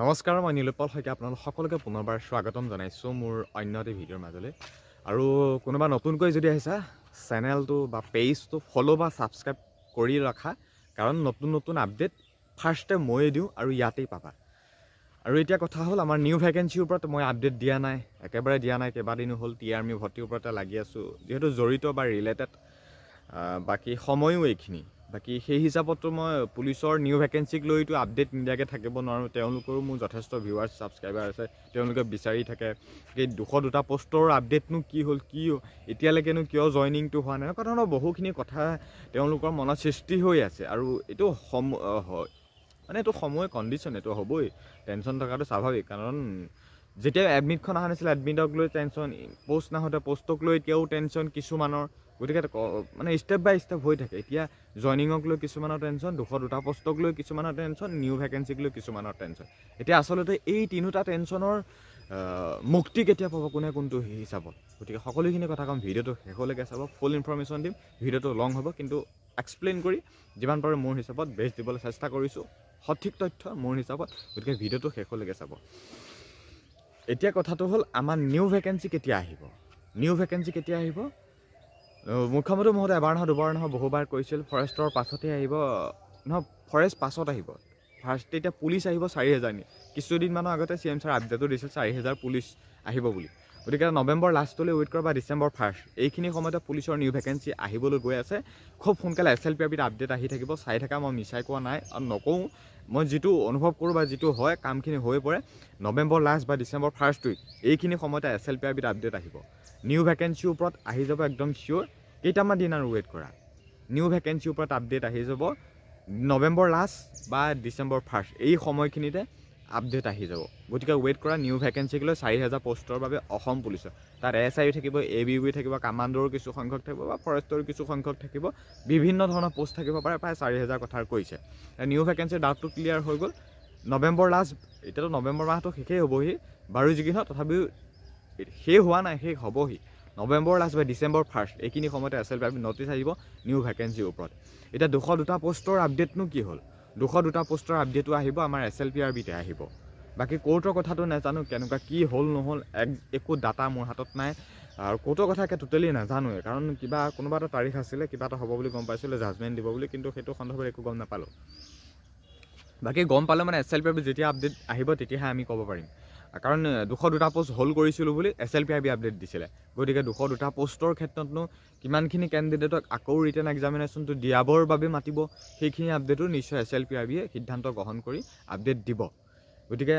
নমস্কাৰ, মই নীলোৎপল শইকীয়া আপোনালোক সকলোকে পুনৰবাৰ স্বাগতম জনাইছোঁ মোৰ অন্য এটি ভিডিঅ'ৰ মাজলৈ। আৰু কোনোবা নতুনকৈ যদি আহিছা চেনেলটো বা পেজটো ফ'ল' বা ছাবস্ক্ৰাইব কৰি ৰখা, কাৰণ নতুন নতুন আপডেট ফাৰ্ষ্টে ময়ে দিওঁ আৰু ইয়াতেই পাবা। আৰু এতিয়া কথা হ'ল, আমাৰ নিউ ভেকেঞ্চিৰ ওপৰত মই আপডেট দিয়া নাই, একেবাৰে দিয়া নাই। কেইবাদিনো হ'ল টি আৰ্মি ভৰ্তিৰ ওপৰতে লাগি আছোঁ, যিহেতু জড়িত বা ৰিলেটেড। বাকী সময়ো এইখিনি, বাকী সেই হিচাপতো মই পুলিচৰ নিউ ভেকেঞ্চিক লৈতো আপডেট নিদিয়াকৈ থাকিব নোৱাৰোঁ। তেওঁলোকৰো মোৰ যথেষ্ট ভিউৱাৰ্ছ ছাবস্ক্ৰাইবাৰ আছে, তেওঁলোকে বিচাৰি থাকে এই 202টা পষ্টৰ আপডেটনো কি হ'ল, এতিয়ালৈকেনো কিয় জইনিংটো হোৱা নাই, এনেকুৱা ধৰণৰ বহুখিনি কথা তেওঁলোকৰ মনত সৃষ্টি হৈ আছে। আৰু এইটো মানে এইটো সময় কণ্ডিশ্যন, এইটো হ'বই, টেনশ্যন থকাটো স্বাভাৱিক। কাৰণ যেতিয়া এডমিটখন অহা নাছিলে, এডমিটক লৈ টেনশ্যন, পষ্ট নাহোঁতে পষ্টক লৈ এতিয়াও টেনশ্যন কিছুমানৰ। গতিকে মানে ষ্টেপ বাই ষ্টেপ হৈ থাকে। এতিয়া জইনিঙক লৈ কিছুমানৰ টেনশ্যন, 202টা পষ্টক লৈ কিছুমানৰ টেনশ্যন, নিউ ভেকেঞ্চিক লৈ কিছুমানৰ টেনশ্যন। এতিয়া আচলতে এই তিনিওটা টেনশ্যনৰ মুক্তি কেতিয়া পাব, কোনে কোনটো হিচাপত। গতিকে সকলোখিনি কথা ক'ম, ভিডিঅ'টো শেষলৈকে চাব, ফুল ইনফৰমেশ্যন দিম। ভিডিঅ'টো লং হ'ব, কিন্তু এক্সপ্লেইন কৰি যিমান পাৰোঁ মোৰ হিচাপত বেষ্ট দিবলৈ চেষ্টা কৰিছোঁ, সঠিক তথ্য মোৰ হিচাপত। গতিকে ভিডিঅ'টো শেষলৈকে চাব। এতিয়া কথাটো হ'ল, আমাৰ নিউ ভেকেঞ্চি কেতিয়া আহিব, মুখ্যমন্ত্ৰী মহোদয় এবাৰ নহয় দুবাৰ নহয় বহুবাৰ কৈছিল ফৰেষ্টৰ পাছতে আহিব, নহয় ফৰেষ্ট পাছত আহিব। ফাৰ্ষ্ট এতিয়া পুলিচ আহিব 4000 নি, কিছুদিনমানৰ আগতে CM ছাৰ আপডেটো দিছিল 4000 পুলিচ আহিব বুলি। গতিকে নৱেম্বৰ লাষ্টলৈ ৱেইট কৰা বা ডিচেম্বৰ 1 এইখিনি সময়তে পুলিচৰ নিউ ভেকেঞ্চি আহিবলৈ গৈ আছে। খুব সোনকালে SLPRBত আপডেট আহি থাকিব, চাই থকা। মই মিছাই কোৱা নাই আৰু নকওঁ, মই যিটো অনুভৱ কৰোঁ বা যিটো হয় কামখিনি হৈ পৰে। নৱেম্বৰ লাষ্ট বা ডিচেম্বৰ 1 উইক এইখিনি সময়তে SLPRBত আপডেট আহিব। নিউ ভেকেঞ্চিৰ ওপৰত আহি যাব একদম চিয়'ৰ। কেইটামান দিন আৰু ৱেইট কৰা, নিউ ভেকেঞ্চিৰ ওপৰত আপডেট আহি যাব। নৱেম্বৰ লাষ্ট বা ডিচেম্বৰ 1 এই সময়খিনিতে আপডেট আহি যাব। গতিকে ৱেইট কৰা নিউ ভেকেঞ্চিক লৈ 4000 পষ্টৰ বাবে অসম পুলিচৰ। তাত SIও থাকিব, ABU থাকিব, কামাণ্ডোৰো কিছু সংখ্যক থাকিব বা ফৰেষ্টৰো কিছু সংখ্যক থাকিব, বিভিন্ন ধৰণৰ পষ্ট থাকিব পাৰে। প্ৰায় 4000 কথাৰ কৈছে। নিউ ভেকেঞ্চিৰ ডাউটটো ক্লিয়াৰ হৈ গ'ল। নৱেম্বৰ লাষ্ট, এতিয়াতো নৱেম্বৰ মাহটো শেষেই হ'বহি বাৰু, যি কি নহওক তথাপিও শেষ হোৱা নাই, শেষ হ'বহি। নৱেম্বৰ লাষ্ট বা ডিচেম্বৰ 1 এইখিনি সময়তে SLPRB নটিচ আহিব নিউ ভেকেঞ্চিৰ ওপৰত। এতিয়া 202টা পষ্টৰ আপডেটনো কি হ'ল, 202টা পষ্টৰ আপডেটো আহিব আমাৰ SLPRBতে আহিব। বাকী কোৰ্টৰ কথাটো নাজানো, কেনেকুৱা কি হ'ল নহ'ল, একো ডাটা মোৰ হাতত নাই। আৰু কোৰ্টৰ কথা একে টোটেলি নাজানোৱে, কাৰণ কোনোবা এটা তাৰিখ আছিলে, কিবা এটা হ'ব বুলি গম পাইছিলোঁ, জাজমেণ্ট দিব বুলি, কিন্তু সেইটো সন্দৰ্ভত একো গম নাপালোঁ। বাকী গম পালে মানে SLPRB যেতিয়া আপডেট আহিব তেতিয়াহে আমি ক'ব পাৰিম। কাৰণ 202টা পষ্ট হোল্ড কৰিছিলোঁ বুলি SLPRB আপডেট দিছিলে। গতিকে 202টা পষ্টৰ ক্ষেত্ৰতনো কিমানখিনি কেণ্ডিডেটক আকৌ ৰিটেন এক্সামিনেশ্যনটো দিয়াবৰ বাবে মাতিব, সেইখিনি আপডেটো নিশ্চয় SLPRBয়ে সিদ্ধান্ত গ্ৰহণ কৰি আপডেট দিব। গতিকে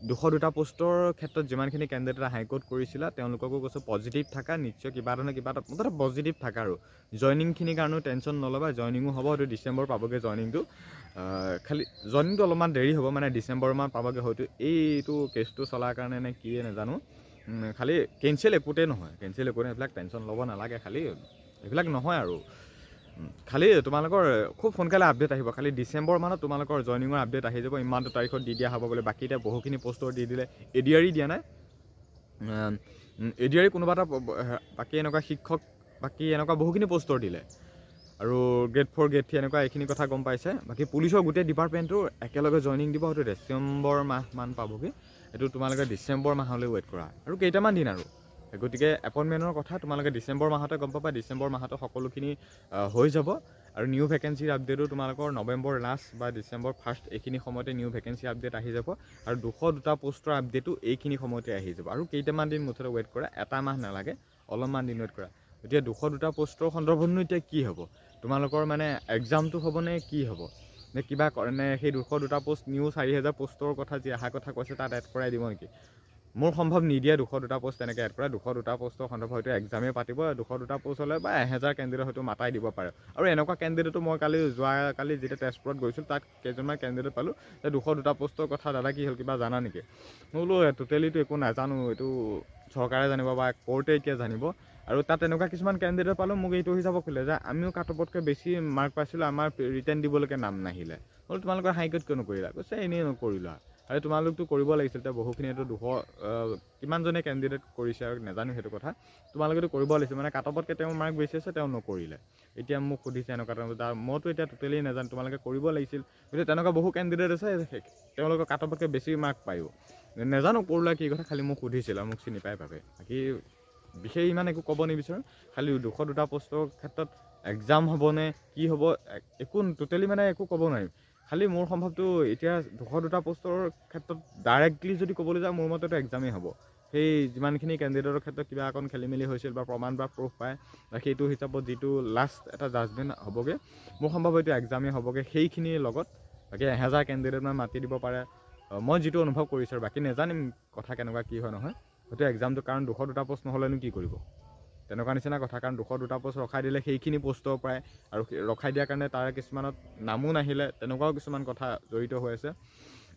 202টা পষ্টৰ ক্ষেত্ৰত যিমানখিনি কেণ্ডিডেট হাইকোৰ্ট কৰিছিলে, তেওঁলোককো কৈছোঁ পজিটিভ থাকা, নিশ্চয় কিবা এটা মুঠতে পজিটিভ থাকা। আৰু জইনিংখিনিৰ কাৰণেও টেনশ্যন নল'বা, জইনিঙো হ'ব, হয়তো ডিচেম্বৰ পাবগৈ জইনিংটো। খালি জইনিংটো অলপমান দেৰি হ'ব, মানে ডিচেম্বৰমান পাবগৈ হয়তো। এইটো কেছটো চলাৰ কাৰণে নে কিয়ে নাজানো, খালি কেঞ্চেল একোতেই নহয়, এইবিলাক টেনশ্যন ল'ব নালাগে। খালি এইবিলাক নহয় আৰু, খালি তোমালোকৰ খুব সোনকালে আপডেট আহিব। খালি ডিচেম্বৰ মানত তোমালোকৰ জইনিঙৰ আপডেট আহি যাব, ইমানটো তাৰিখত দি দিয়া হ'ব বুলি। বাকী এতিয়া বহুখিনি পষ্টৰ দি দিলে, ADRE দিয়া নাই, ADRE কোনোবা এটা, বাকী এনেকুৱা শিক্ষক, বাকী এনেকুৱা বহুখিনি পষ্টৰ দিলে। আৰু গ্ৰেড 4 গ্ৰেড 3 এনেকুৱা এইখিনি কথা গম পাইছে। বাকী পুলিচৰ গোটেই ডিপাৰ্টমেণ্টটো একেলগে জইনিং দিব, হয়তো ডিচেম্বৰ মাহমান পাবগৈ। এইটো তোমালোকে ডিচেম্বৰ মাহলৈ ৱেইট কৰা আৰু কেইটামান দিন আৰু। গতিকে এপইণ্টমেণ্টৰ কথা তোমালোকে ডিচেম্বৰ মাহতে গম পাবা, ডিচেম্বৰ মাহতে সকলোখিনি হৈ যাব। আৰু নিউ ভেকেঞ্চিৰ আপডেটো তোমালোকৰ নৱেম্বৰ লাষ্ট বা ডিচেম্বৰ 1 এইখিনি সময়তে নিউ ভেকেঞ্চি আপডেট আহি যাব। আৰু 202টা পষ্টৰ আপডেটো এইখিনি সময়তে আহি যাব। আৰু কেইটামান দিন মুঠতে ৱেইট কৰা, এটা মাহ নালাগে, অলপমান দিন ৱেইট কৰা। এতিয়া 202টা পষ্টৰ সন্দৰ্ভতনো এতিয়া কি হ'ব, তোমালোকৰ মানে এক্সামটো হ'বনে কি হ'ব, নে কিবা নে সেই 202টা পষ্ট নিউ 4000 পষ্টৰ কথা যি অহা কথা কৈছে তাত এড কৰাই দিব নেকি? মোৰ সম্ভৱ নিদিয়ে 202টা পষ্ট তেনেকৈ এড কৰা। 202টা পষ্টৰ সন্দৰ্ভত হয়তো এক্সামেই পাতিব, 202টা পষ্ট হ'লে বা 1000 কেণ্ডিডেট হয়তো মাতাই দিব পাৰে। আৰু এনেকুৱা কেণ্ডিডেটো মই যোৱাকালি যেতিয়া তেজপুৰত গৈছিলোঁ, তাত কেইজনমান কেণ্ডিডেট পালোঁ যে 202টা পষ্টৰ কথা, দাদা কি হ'ল কিবা জানা নেকি? মই বোলো টোটেলিটো একো নাজানো, এইটো চৰকাৰে জানিব বা কোৰ্টে এতিয়া জানিব। আৰু তাত এনেকুৱা কিছুমান কেণ্ডিডেট পালোঁ, মোক এইটো হিচাপত ক'লে যে আমিও কাটঅফতকৈ বেছি মাৰ্ক পাইছিলোঁ, আমাৰ ৰিটাৰ্ণ দিবলৈকে নাম নাহিলে। বোলো তোমালোকৰ হাইকোৰ্ট কিয় নকৰিলা? কৈছে এনেই নকৰিলা, আৰু তোমালোকতো কৰিব লাগিছিল এতিয়া বহুখিনিতো 200 কিমানজনে কেণ্ডিডেট কৰিছে আৰু নাজানো সেইটো কথা তোমালোকেতো কৰিব লাগিছিল মানে কাটঅফতকৈ তেওঁ মাৰ্ক বেছি আছে তেওঁ নকৰিলে এতিয়া মোক সুধিছে এনেকুৱা মইতো এতিয়া টোটেলি নাজানো তোমালোকে কৰিব লাগিছিল গতিকে তেনেকুৱা বহু কেণ্ডিডেট আছে তেওঁলোকৰ কাটঅফতকৈ বেছি মাৰ্ক পায়ো নাজানো ক'ৰলৈ কি কথা খালি মোক সুধিছিল আৰু মোক চিনি পাই পাবে বাকী বিশেষ ইমান একো ক'ব নিবিচাৰোঁ খালি 202টা পোষ্টৰ ক্ষেত্ৰত এক্সাম হ'বনে কি হ'ব একো টোটেলি মানে একো ক'ব নোৱাৰিম খালি মোৰ সম্ভৱটো এতিয়া 202টা পোষ্টৰ ক্ষেত্ৰত ডাইৰেক্টলি যদি ক'বলৈ যাওঁ মোৰ মতেতো এক্সামেই হ'ব সেই যিমানখিনি কেণ্ডিডেটৰ ক্ষেত্ৰত কিবা অকণ খেলি মেলি হৈছিল বা প্ৰমাণ বা প্ৰুফ পায় বা সেইটো হিচাপত যিটো লাষ্ট এটা জাজমেণ্ট হ'বগৈ মোৰ সম্ভৱ এইটো এক্সামেই হ'বগৈ সেইখিনিৰ লগত বাকী 1000 কেণ্ডিডেটমান মাতি দিব পাৰে মই যিটো অনুভৱ কৰিছোঁ আৰু বাকী নাজানিম কথা কেনেকুৱা কি হয় নহয় হয়তো এক্সামটো কাৰণ 202টা পোষ্ট নহ'লেনো কি কৰিব তেনেকুৱা নিচিনা কথা কাৰণ 202টা পোষ্ট ৰখাই দিলে সেইখিনি পোষ্টৰ পৰাই আৰু ৰখাই দিয়াৰ কাৰণে তাৰে কিছুমানত নামো নাহিলে তেনেকুৱাও কিছুমান কথা জড়িত হৈ আছে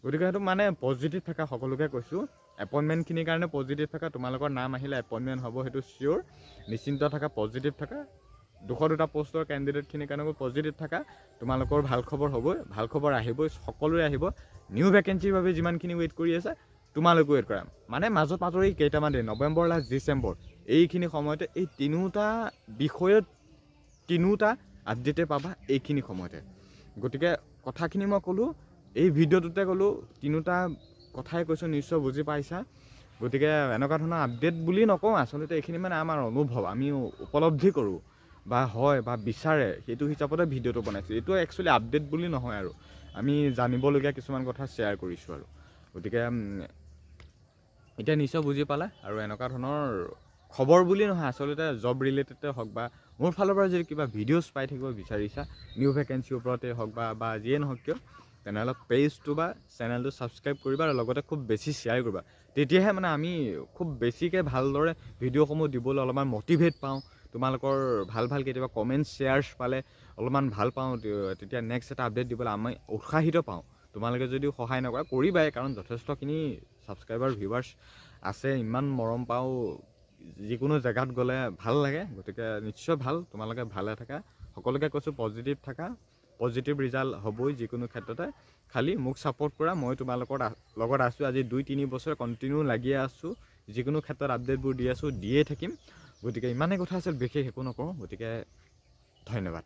গতিকে সেইটো মানে পজিটিভ থকা সকলোকে কৈছোঁ এপইণ্টমেণ্টখিনিৰ কাৰণে পজিটিভ থকা তোমালোকৰ নাম আহিলে এপইণ্টমেণ্ট হ'ব সেইটো চিয়'ৰ নিশ্চিন্ত থকা পজিটিভ থকা 202টা পোষ্টৰ কেণ্ডিডেটখিনিৰ কাৰণে পজিটিভ থকা তোমালোকৰ ভাল খবৰ হ'বই ভাল খবৰ আহিবই সকলোৰে আহিব নিউ ভেকেঞ্চিৰ বাবে যিমানখিনি ৱেইট কৰি আছে তোমালোকে ৱেইট কৰা মানে মাজত এই কেইটামান দিন নৱেম্বৰ লাষ্ট ডিচেম্বৰ এইখিনি সময়তে এই তিনিওটা বিষয়ত তিনিওটা আপডেটে পাবা এইখিনি সময়তে গতিকে কথাখিনি মই ক'লোঁ এই ভিডিঅ'টোতে ক'লোঁ তিনিওটা কথাই কৈছোঁ নিশ্চয় বুজি পাইছা গতিকে এনেকুৱা ধৰণৰ আপডেট বুলি নকওঁ আচলতে এইখিনি মানে আমাৰ অনুভৱ আমি উপলব্ধি কৰোঁ বা হয় বা বিচাৰে সেইটো হিচাপতে ভিডিঅ'টো বনাইছোঁ এইটো একচুৱেলি আপডেট বুলি নহয় আৰু আমি জানিবলগীয়া কিছুমান কথা শ্বেয়াৰ কৰিছোঁ আৰু গতিকে এতিয়া নিশ্চয় বুজি পালা আৰু এনেকুৱা ধৰণৰ খবৰ বুলি নহয় আচলতে জব ৰিলেটেডে হওক বা মোৰ ফালৰ পৰা যদি কিবা ভিডিঅ'জ পাই থাকিব বিচাৰিছা নিউ ভেকেঞ্চিৰ ওপৰতে হওক বা যিয়ে নহওক কিয় তেনেহ'লে পেজটো বা চেনেলটো ছাবস্ক্ৰাইব কৰিবা আৰু লগতে খুব বেছি শ্বেয়াৰ কৰিবা তেতিয়াহে মানে আমি খুব বেছিকৈ ভালদৰে ভিডিঅ'সমূহ দিবলৈ অলপমান মটিভেট পাওঁ তোমালোকৰ ভাল কেতিয়াবা কমেণ্টছ শ্বেয়াৰ্ছ পালে অলপমান ভাল পাওঁ তেতিয়া নেক্সট এটা আপডেট দিবলৈ আমি উৎসাহিত পাওঁ তোমালোকে যদিও সহায় নকৰা কৰিবাই কাৰণ যথেষ্টখিনি ছাবস্ক্ৰাইবাৰ ভিউৱাৰ্ছ আছে ইমান মৰম পাওঁ যিকোনো জেগাত গ'লে ভাল লাগে গতিকে নিশ্চয় ভাল তোমালোকে ভালে থাকা সকলোকে কৈছোঁ পজিটিভ থাকা পজিটিভ ৰিজাল্ট হ'বই যিকোনো ক্ষেত্ৰতে খালি মোক ছাপোৰ্ট কৰা মই তোমালোকৰ লগত আছোঁ আজি 2-3 বছৰ কণ্টিনিউ লাগিয়ে আছোঁ যিকোনো ক্ষেত্ৰত আপডেটবোৰ দি আছোঁ দিয়ে থাকিম গতিকে ইমানেই কথা আছিল বিশেষ একো নকৰোঁ গতিকে ধন্যবাদ